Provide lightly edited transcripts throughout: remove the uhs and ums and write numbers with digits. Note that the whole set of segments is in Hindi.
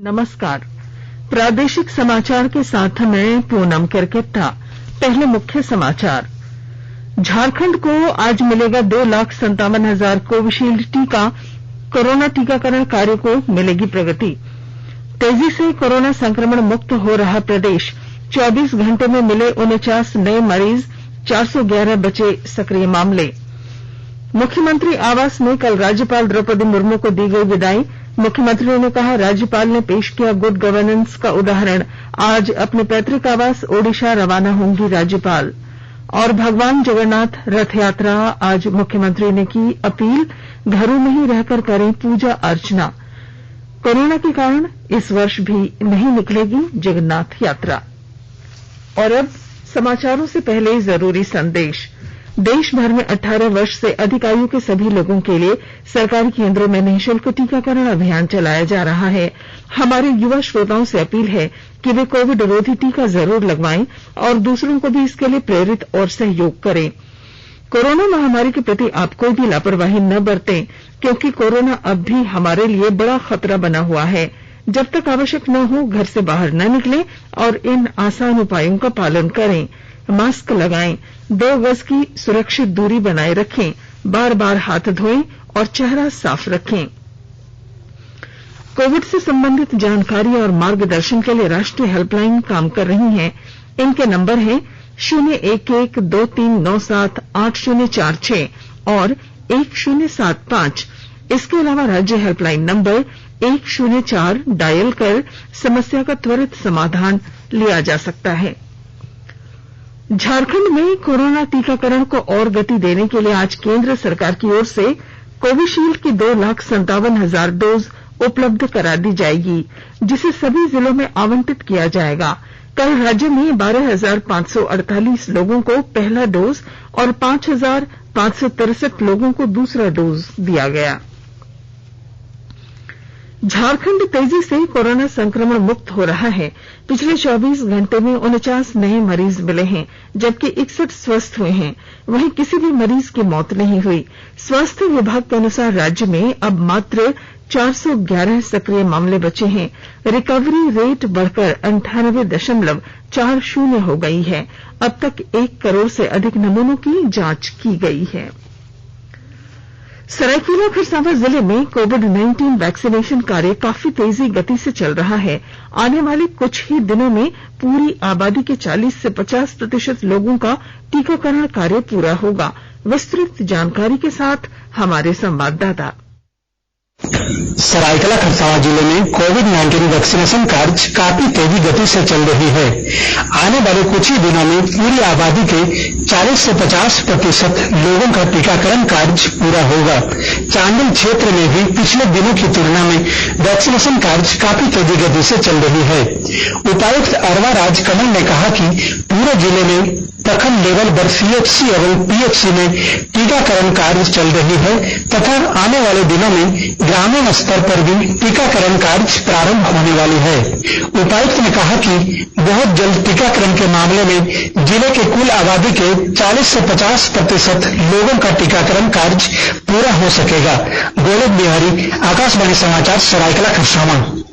नमस्कार। प्रादेशिक समाचार के साथ मैं पूनम किरकिट्टा। पहले मुख्य समाचार। झारखंड को आज मिलेगा 2,57,000 कोविशील्ड टीका। कोरोना टीकाकरण कार्य को मिलेगी प्रगति। तेजी से कोरोना संक्रमण मुक्त हो रहा प्रदेश। 24 घंटे में मिले 49 नए मरीज, 411 बचे सक्रिय मामले। मुख्यमंत्री आवास में कल राज्यपाल द्रौपदी मुर्मू को दी गई विदाई। मुख्यमंत्री ने कहा, राज्यपाल ने पेश किया गुड गवर्नेंस का उदाहरण। आज अपने पैतृक आवास ओडिशा रवाना होंगी राज्यपाल। और भगवान जगन्नाथ रथ यात्रा, आज मुख्यमंत्री ने की अपील, घरों में ही रहकर करें पूजा अर्चना। कोरोना के कारण इस वर्ष भी नहीं निकलेगी जगन्नाथ यात्रा। और अब समाचारों से पहले जरूरी संदेश। देश भर में 18 वर्ष से अधिक आयु के सभी लोगों के लिए सरकारी केंद्रों में निःशुल्क टीकाकरण अभियान चलाया जा रहा है। हमारे युवा श्रोताओं से अपील है कि वे कोविड रोधी टीका जरूर लगवाएं और दूसरों को भी इसके लिए प्रेरित और सहयोग करें। कोरोना महामारी के प्रति आप कोई भी लापरवाही न बरतें, क्योंकि कोरोना अब भी हमारे लिए बड़ा खतरा बना हुआ है। जब तक आवश्यक न हो, घर से बाहर न निकलें और इन आसान उपायों का पालन करें। मास्क लगाएं, 2 गज की सुरक्षित दूरी बनाए रखें, बार बार हाथ धोएं और चेहरा साफ रखें। कोविड से संबंधित जानकारी और मार्गदर्शन के लिए राष्ट्रीय हेल्पलाइन काम कर रही हैं। इनके नंबर हैं 01123978046 और 1075। इसके अलावा राज्य हेल्पलाइन नंबर 104 डायल कर समस्या का त्वरित समाधान लिया जा सकता है। झारखंड में कोरोना टीकाकरण को और गति देने के लिए आज केंद्र सरकार की ओर से कोविशील्ड की 2,57,000 डोज उपलब्ध करा दी जाएगी, जिसे सभी जिलों में आवंटित किया जाएगा। कल राज्य में 12,548 लोगों को पहला डोज और 5,563 लोगों को दूसरा डोज दिया गया। झारखंड तेजी से कोरोना संक्रमण मुक्त हो रहा है। पिछले 24 घंटे में 49 नए मरीज मिले हैं, जबकि 61 स्वस्थ हुए हैं। वहीं किसी भी मरीज की मौत नहीं हुई। स्वास्थ्य विभाग के अनुसार राज्य में अब मात्र 411 सक्रिय मामले बचे हैं। रिकवरी रेट बढ़कर 98.40 हो गई है। अब तक 1 करोड़ से अधिक नमूनों की जांच की गई है। सरायकेला खरसावां जिले में कोविड-19 वैक्सीनेशन कार्य काफी तेजी गति से चल रहा है। आने वाले कुछ ही दिनों में पूरी आबादी के 40 से 50% लोगों का टीकाकरण कार्य पूरा होगा। विस्तृत जानकारी के साथ हमारे संवाददाता। सरायकेला खरसावां जिले में कोविड-19 वैक्सीनेशन कार्य काफी तेजी गति से चल रही है। आने वाले कुछ ही दिनों में पूरी आबादी के 40 से 50% लोगों का टीकाकरण कार्य पूरा होगा। चांडिल क्षेत्र में भी पिछले दिनों की तुलना में वैक्सीनेशन कार्य काफी तेजी गति से चल रही है। उपायुक्त अरवा राज कमल ने कहा कि पूरे जिले में प्रखंड लेवल पर सीएचसी एवं पीएचसी में टीकाकरण कार्य चल रही है तथा आने वाले दिनों में ग्रामीण स्तर पर भी टीकाकरण कार्य प्रारंभ होने वाली है। उपायुक्त ने कहा कि बहुत जल्द टीकाकरण के मामले में जिले के कुल आबादी के 40 से 50% लोगों का टीकाकरण कार्य पूरा हो सकेगा। गोलक बिहारी, आकाशवाणी समाचार, सरायकेला खरसावां।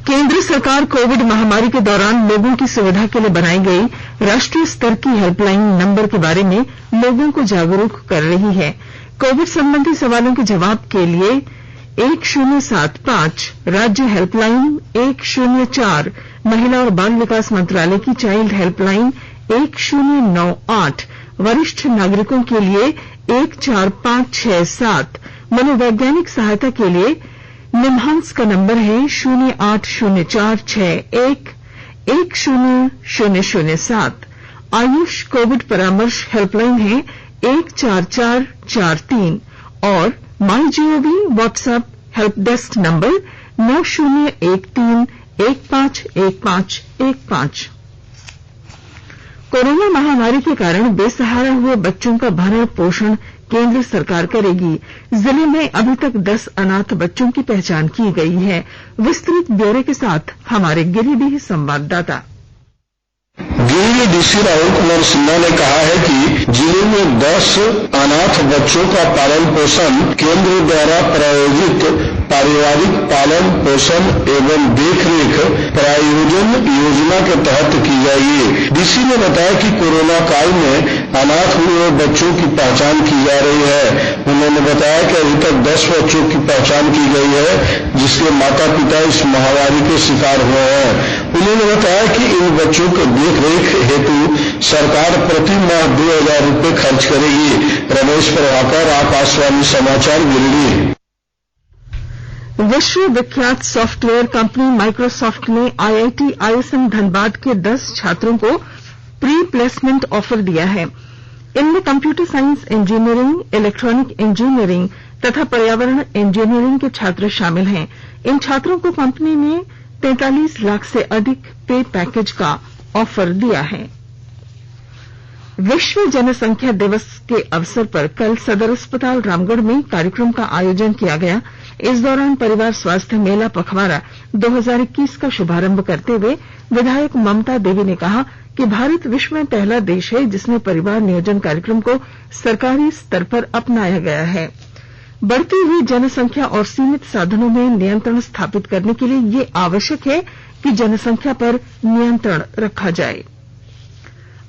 केंद्र सरकार कोविड महामारी के दौरान लोगों की सुविधा के लिए बनाई गई राष्ट्रीय स्तर की हेल्पलाइन नंबर के बारे में लोगों को जागरूक कर रही है। कोविड संबंधी सवालों के जवाब के लिए 1075 राज्य हेल्पलाइन, 104 महिला और बाल विकास मंत्रालय की चाइल्ड हेल्पलाइन, 1098 वरिष्ठ नागरिकों के लिए 14567 मनोवैज्ञानिक सहायता के लिए निम्हांस का नंबर है 0804611007। आयुष कोविड परामर्श हेल्पलाइन है 14443 और my gov WhatsApp help desk number 9013151515। Corona महामारी के कारण बेसहारा हुए बच्चों का भरण पोषण केंद्र सरकार करेगी। जिले में अभी तक 10 अनाथ बच्चों की पहचान की गई है। विस्तृत ब्यौरे के साथ हमारे गिरिडीह संवाददाता। गिरिडीह डीसी राहुल कुमार सिन्हा ने कहा है कि जिले में 10 अनाथ बच्चों का पालन पोषण केंद्र द्वारा प्रायोजित पारिवारिक पालन पोषण एवं देखरेख प्रायोजन योजना के तहत की जाएगी। डीसी ने बताया कि कोरोना काल में अनाथ हुए बच्चों की पहचान की जा रही है। उन्होंने बताया कि अभी तक 10 बच्चों की पहचान की गई है जिसके माता पिता इस महामारी के शिकार हुए हैं। उन्होंने बताया कि इन बच्चों के देखरेख हेतु सरकार प्रति माह 2000 रुपये खर्च करेगी। रमेश प्रभाकर, आकाशवाणी समाचार, गिरिडीह। विश्व विख्यात सॉफ्टवेयर कंपनी माइक्रोसॉफ्ट ने IIT ISM धनबाद के 10 छात्रों को प्री प्लेसमेंट ऑफर दिया है। इनमें computer science engineering, electronic engineering तथा पर्यावरण इंजीनियरिंग के छात्र शामिल हैं। इन छात्रों को कंपनी ने 43 लाख से अधिक पे पैकेज का ऑफर दिया है। विश्व जनसंख्या दिवस के अवसर पर कल सदर अस्पताल रामगढ़ में कार्यक्रम का आयोजन किया गया। इस दौरान परिवार स्वास्थ्य मेला पखवाड़ा 2021 का शुभारंभ करते हुए विधायक ममता देवी ने कहा कि भारत विश्व में पहला देश है जिसमें परिवार नियोजन कार्यक्रम को सरकारी स्तर पर अपनाया गया है। बढ़ती हुई जनसंख्या और सीमित साधनों में नियंत्रण स्थापित करने के लिए ये आवश्यक है कि जनसंख्या पर नियंत्रण रखा जाए।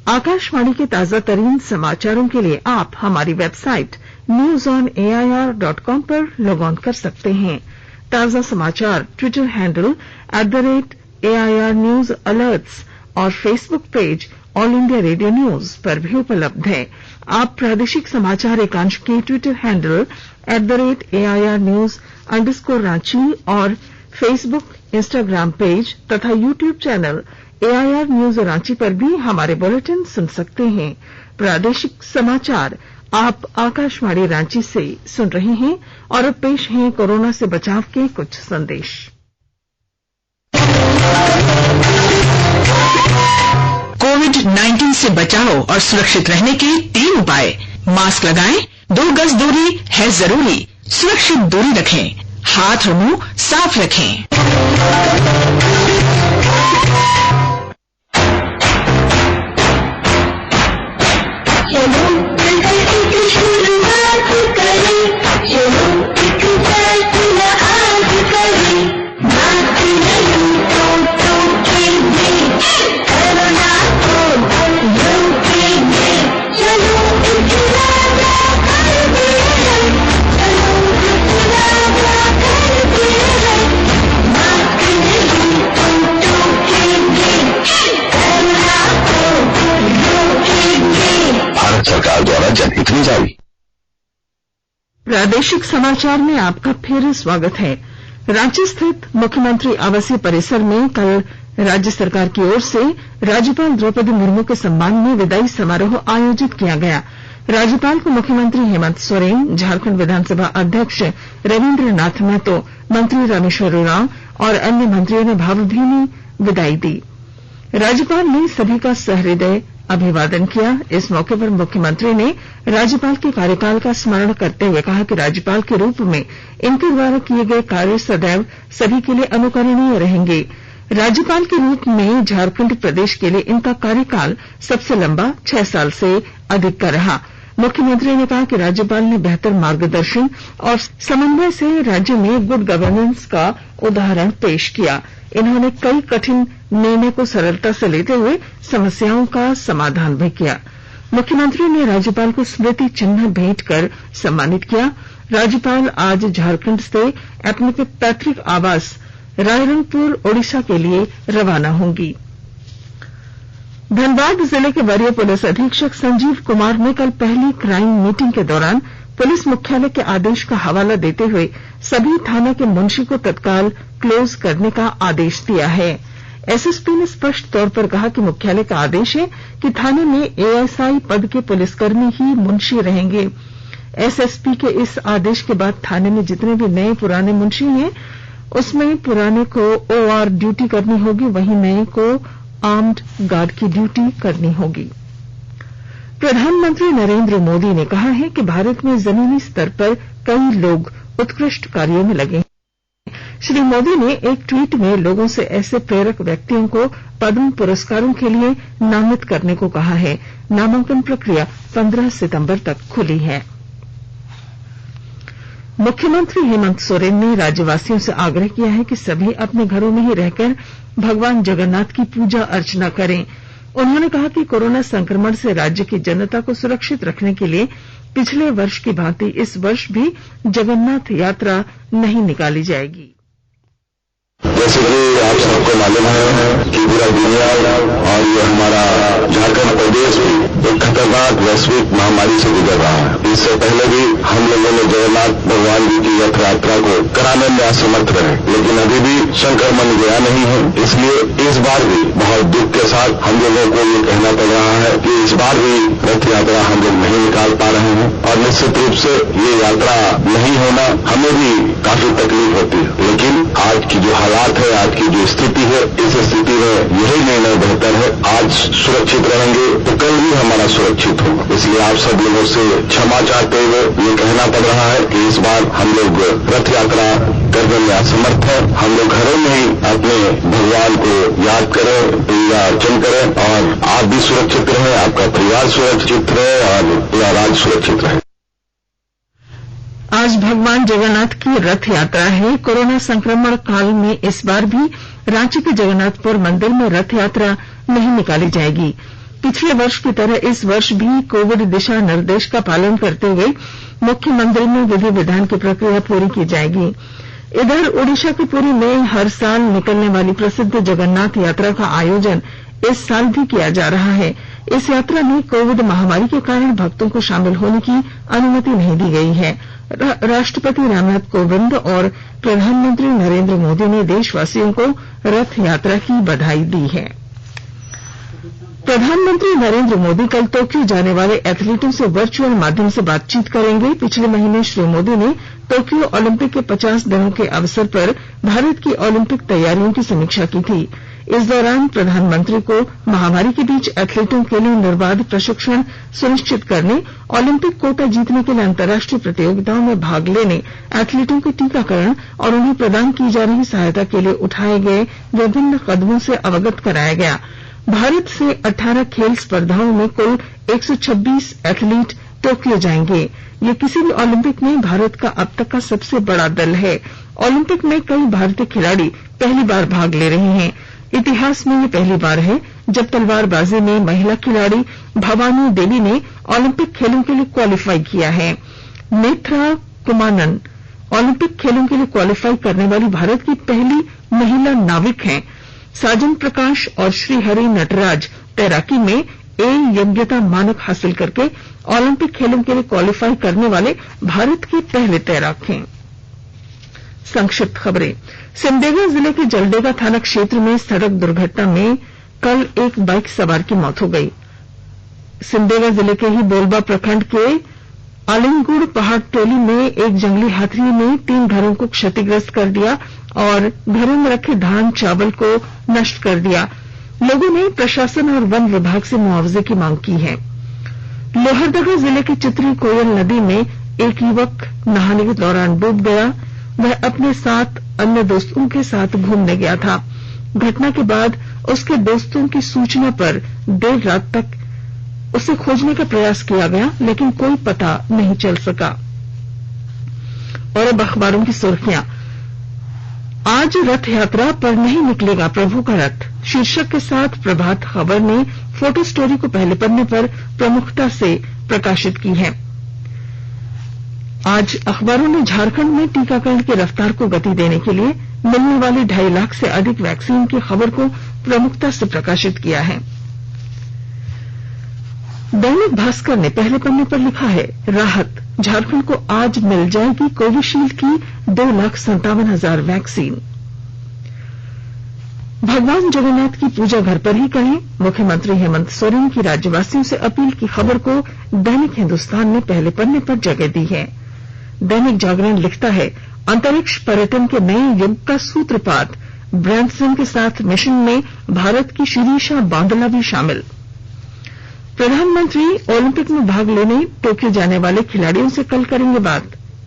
आकाशवाणी के ताजा तरीन समाचारों के लिए आप हमारी वेबसाइट newsonair.com पर लॉग ऑन कर सकते हैं। ताजा समाचार Twitter handle @AIR News Alerts और Facebook page all India radio news पर भी उपलब्ध है। आप प्रादेशिक समाचार एकांश के ट्विटर हैंडल @AIR News _ और फेसबुक, इंस्टाग्राम पेज तथा YouTube channel AIR news Ranchi पर भी हमारे बुलेटिन सुन सकते हैं। प्रादेशिक समाचार आप आकाशवाणी रांची से सुन रहे हैं और अब पेश हैं कोरोना से बचाव के कुछ संदेश। कोविड-19 से बचाव और सुरक्षित रहने के 3 उपाय। मास्क लगाएं, 2 गज दूरी है जरूरी, सुरक्षित दूरी रखें, हाथ और मुंह साफ रखें। सरकार द्वारा जनहित में जारी। प्रादेशिक समाचार में आपका फिर स्वागत है। रांची स्थित मुख्यमंत्री आवासीय परिसर में कल राज्य सरकार की ओर से राज्यपाल द्रौपदी मुर्मू के सम्मान में विदाई समारोह आयोजित किया गया। राज्यपाल को मुख्यमंत्री हेमंत सोरेन, झारखंड विधानसभा अध्यक्ष रविन्द्र नाथ महतो, मंत्री रामेश्वर उरांव और अन्य मंत्रियों ने भावभीनी विदाई दी। राज्यपाल ने सभी का सहृदय अभिवादन किया। इस मौके पर मुख्यमंत्री ने राज्यपाल के कार्यकाल का स्मरण करते हुए कहा कि राज्यपाल के रूप में इनके द्वारा किए गए कार्य सदैव सभी के लिए अनुकरणीय रहेंगे। राज्यपाल के रूप में झारखंड प्रदेश के लिए इनका कार्यकाल सबसे लंबा 6 साल से अधिक का रहा। मुख्यमंत्री ने कहा कि राज्यपाल ने बेहतर मार्गदर्शन और समन्वय से राज्य में गुड गवर्नेंस का उदाहरण पेश किया। इन्होंने कई कठिन निर्णय को सरलता से लेते हुए समस्याओं का समाधान भी किया। मुख्यमंत्री ने राज्यपाल को स्मृति चिन्ह भेंट कर सम्मानित किया। राज्यपाल आज झारखंड से अपने पैतृक आवास रायरंगपुर ओडिशा के लिए रवाना होंगी। धनबाद जिले के वरीय पुलिस अधीक्षक संजीव कुमार ने कल पहली क्राइम मीटिंग के दौरान पुलिस मुख्यालय के आदेश का हवाला देते हुए सभी थाना के मुंशी को तत्काल क्लोज करने का आदेश दिया है। एसएसपी ने स्पष्ट तौर पर कहा कि मुख्यालय का आदेश है कि थाने में एएसआई पद के पुलिसकर्मी ही मुंशी रहेंगे। एसएसपी के इस आदेश के बाद थाने में जितने भी नए पुराने मुंशी हैं उसमें पुराने को ओआर ड्यूटी करनी होगी, वहीं नए को आर्म्ड गार्ड की ड्यूटी करनी होगी। प्रधानमंत्री नरेंद्र मोदी ने कहा है कि भारत में जमीनी स्तर पर कई लोग उत्कृष्ट कार्यों में लगे हैं। श्री मोदी ने एक ट्वीट में लोगों से ऐसे प्रेरक व्यक्तियों को पद्म पुरस्कारों के लिए नामित करने को कहा है। नामांकन प्रक्रिया 15 सितंबर तक खुली है। मुख्यमंत्री हेमंत सोरेन ने राज्यवासियों से आग्रह किया है कि सभी अपने घरों में ही रहकर भगवान जगन्नाथ की पूजा अर्चना करें। उन्होंने कहा कि कोरोना संक्रमण से राज्य की जनता को सुरक्षित रखने के लिए पिछले वर्ष की भांति इस वर्ष भी जगन्नाथ यात्रा नहीं निकाली जाएगी। जैसे कि आप सबको मालूम है कि पूरा दुनिया और ये हमारा झारखंड प्रदेश भी एक खतरनाक वैश्विक महामारी से गुजर रहा है। इससे पहले भी हम लोगों ने जगन्नाथ भगवान जी की रथ यात्रा को कराने में असमर्थ रहे, लेकिन अभी भी संक्रमण गया नहीं है। इसलिए इस बार भी बहुत दुख के साथ हम लोगों को ये कहना पड़ रहा है कि इस बार भी रथ यात्रा हम लोग नहीं निकाल पा रहे हैं और निश्चित रूप से ये यात्रा नहीं होना हमें भी काफी तकलीफ होती है। लेकिन आज की जो हालात है, आज की जो स्थिति है, इस स्थिति में यही निर्णय बेहतर है। आज सुरक्षित रहेंगे तो कल भी हमारा सुरक्षित होगा। इसलिए आप सब लोगों से क्षमा चाहते हुए ये कहना पड़ रहा है कि इस बार हम लोग रथ यात्रा करने में असमर्थ है। हम लोग घरों में ही अपने भगवान को याद करें, पूजा अर्चन करें और आप भी सुरक्षित रहें, आपका परिवार सुरक्षित रहे और पूरा राज्य सुरक्षित रहे। आज भगवान जगन्नाथ की रथ यात्रा है। कोरोना संक्रमण काल में इस बार भी रांची के जगन्नाथपुर मंदिर में रथ यात्रा नहीं निकाली जाएगी। पिछले वर्ष की तरह इस वर्ष भी कोविड दिशा निर्देश का पालन करते हुए मुख्य मंदिर में विधि विधान की प्रक्रिया पूरी की जाएगी। इधर ओडिशा के पुरी में हर साल निकलने वाली प्रसिद्ध जगन्नाथ यात्रा का आयोजन इस साल भी किया जा रहा है। इस यात्रा में कोविड महामारी के कारण भक्तों को शामिल होने की अनुमति नहीं दी गई है। राष्ट्रपति रामनाथ कोविंद और प्रधानमंत्री नरेंद्र मोदी ने देशवासियों को रथ यात्रा की बधाई दी है। प्रधानमंत्री नरेंद्र मोदी कल टोक्यो जाने वाले एथलीटों से वर्चुअल माध्यम से बातचीत करेंगे। पिछले महीने श्री मोदी ने टोक्यो ओलंपिक के 50 दिनों के अवसर पर भारत की ओलंपिक तैयारियों की समीक्षा की थी। इस दौरान प्रधानमंत्री को महामारी के बीच एथलीटों के लिए निर्बाध प्रशिक्षण सुनिश्चित करने, ओलंपिक कोटा जीतने के लिए अंतर्राष्ट्रीय प्रतियोगिताओं में भाग लेने, एथलीटों के टीकाकरण और उन्हें प्रदान की जा रही सहायता के लिए उठाए गए विभिन्न कदमों से अवगत कराया गया। भारत से 18 खेल स्पर्धाओं में कुल 126 एथलीट टोक्यो जाएंगे। ये किसी भी ओलंपिक में भारत का अब तक का सबसे बड़ा दल है। ओलंपिक में कई भारतीय खिलाड़ी पहली बार भाग ले रहे हैं। इतिहास में ये पहली बार है जब तलवारबाजी में महिला खिलाड़ी भवानी देवी ने ओलंपिक खेलों के लिए क्वालिफाई किया है। नेत्रा कुमानन ओलंपिक खेलों के लिए क्वालिफाई करने वाली भारत की पहली महिला नाविक हैं। साजन प्रकाश और श्रीहरि नटराज तैराकी में ए योग्यता मानक हासिल करके ओलंपिक खेलों के लिए क्वालिफाई करने वाले भारत के पहले तैराक हैं। संक्षिप्त खबरें। सिमडेगा जिले के जलडेगा थाना क्षेत्र में सड़क दुर्घटना में कल एक बाइक सवार की मौत हो गई। सिमडेगा जिले के ही बोलबा प्रखंड के आलिंगुड़ पहाड़ टोली में एक जंगली हाथी ने 3 घरों को क्षतिग्रस्त कर दिया और घरों में रखे धान चावल को नष्ट कर दिया। लोगों ने प्रशासन और वन विभाग से मुआवजे की मांग की है। लोहरदगा जिले के चित्री कोयल नदी में एक युवक नहाने के दौरान डूब गया। वह अपने 7 अन्य दोस्तों के साथ घूमने गया था। घटना के बाद उसके दोस्तों की सूचना पर देर रात तक उसे खोजने का प्रयास किया गया, लेकिन कोई पता नहीं चल सका। और अब अखबारों की सुर्खियां। आज रथ यात्रा पर नहीं निकलेगा प्रभु का रथ शीर्षक के साथ प्रभात खबर ने फोटो स्टोरी को पहले पन्ने पर प्रमुखता से प्रकाशित की है। आज अखबारों ने झारखंड में टीकाकरण की रफ्तार को गति देने के लिए मिलने वाली 2.5 लाख से अधिक वैक्सीन की खबर को प्रमुखता से प्रकाशित किया है। दैनिक भास्कर ने पहले पन्ने पर लिखा है, राहत, झारखंड को आज मिल जाएगी कोविशील्ड की 2,57,000 वैक्सीन। भगवान जगन्नाथ की पूजा घर पर ही करें, मुख्यमंत्री हेमंत सोरेन की राज्यवासियों से अपील की खबर को दैनिक हिंदुस्तान ने पहले पन्ने पर जगह दी है। दैनिक जागरण लिखता है, अंतरिक्ष पर्यटन के नए युग का सूत्रपात, ब्रांसन के साथ मिशन में भारत की शिरीषा बांदला भी शामिल। प्रधानमंत्री ओलंपिक में भाग लेने टोक्यो जाने वाले खिलाड़ियों से कल करेंगे बात।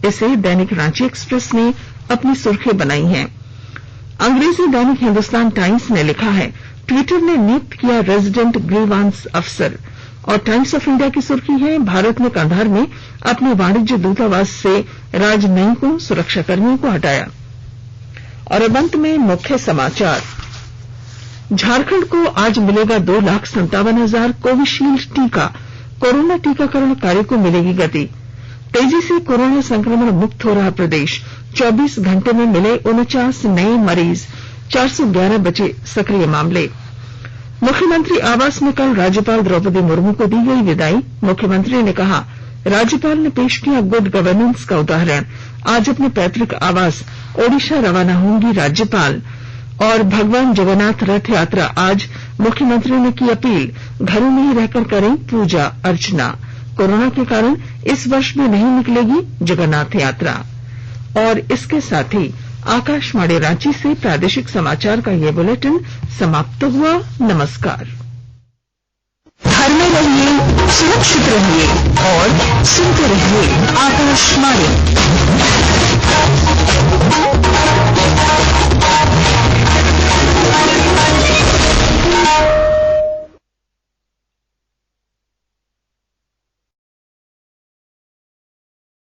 इसे दैनिक रांची एक्सप्रेस ने अपनी सुर्खी बनाई है। अंग्रेजी दैनिक हिंदुस्तान टाइम्स ने लिखा है, ट्विटर ने नियुक्त किया रेजिडेंट ग्रीवांस अफसर। और टाइम्स ऑफ इंडिया की सुर्खी है, भारत ने कंधार में अपने वाणिज्य दूतावास से राजनयिकों सुरक्षाकर्मियों को हटाया। और अब अंत में मुख्य समाचार। झारखंड को आज मिलेगा 2,57,000 कोविशील्ड टीका। कोरोना टीकाकरण कार्य को मिलेगी गति। तेजी से कोरोना संक्रमण मुक्त हो रहा प्रदेश। 24 घंटे में मिले 49 नए मरीज, 411 बचे सक्रिय मामले। मुख्यमंत्री आवास में कल राज्यपाल द्रौपदी मुर्मू को दी गई विदाई। मुख्यमंत्री ने कहा, राज्यपाल ने पेश किया गुड गवर्नेंस का उदाहरण। आज अपने पैतृक आवास ओडिशा रवाना होंगी राज्यपाल। और भगवान जगन्नाथ रथ यात्रा आज, मुख्यमंत्री ने की अपील, घरों में ही रहकर करें पूजा अर्चना। कोरोना के कारण इस वर्ष भी नहीं निकलेगी जगन्नाथ यात्रा। और इसके साथ ही आकाशवाणी रांची से प्रादेशिक समाचार का ये बुलेटिन समाप्त हुआ। नमस्कार। घर में रहिए, सुरक्षित रहिए और सुनते रहिए आकाशवाणी।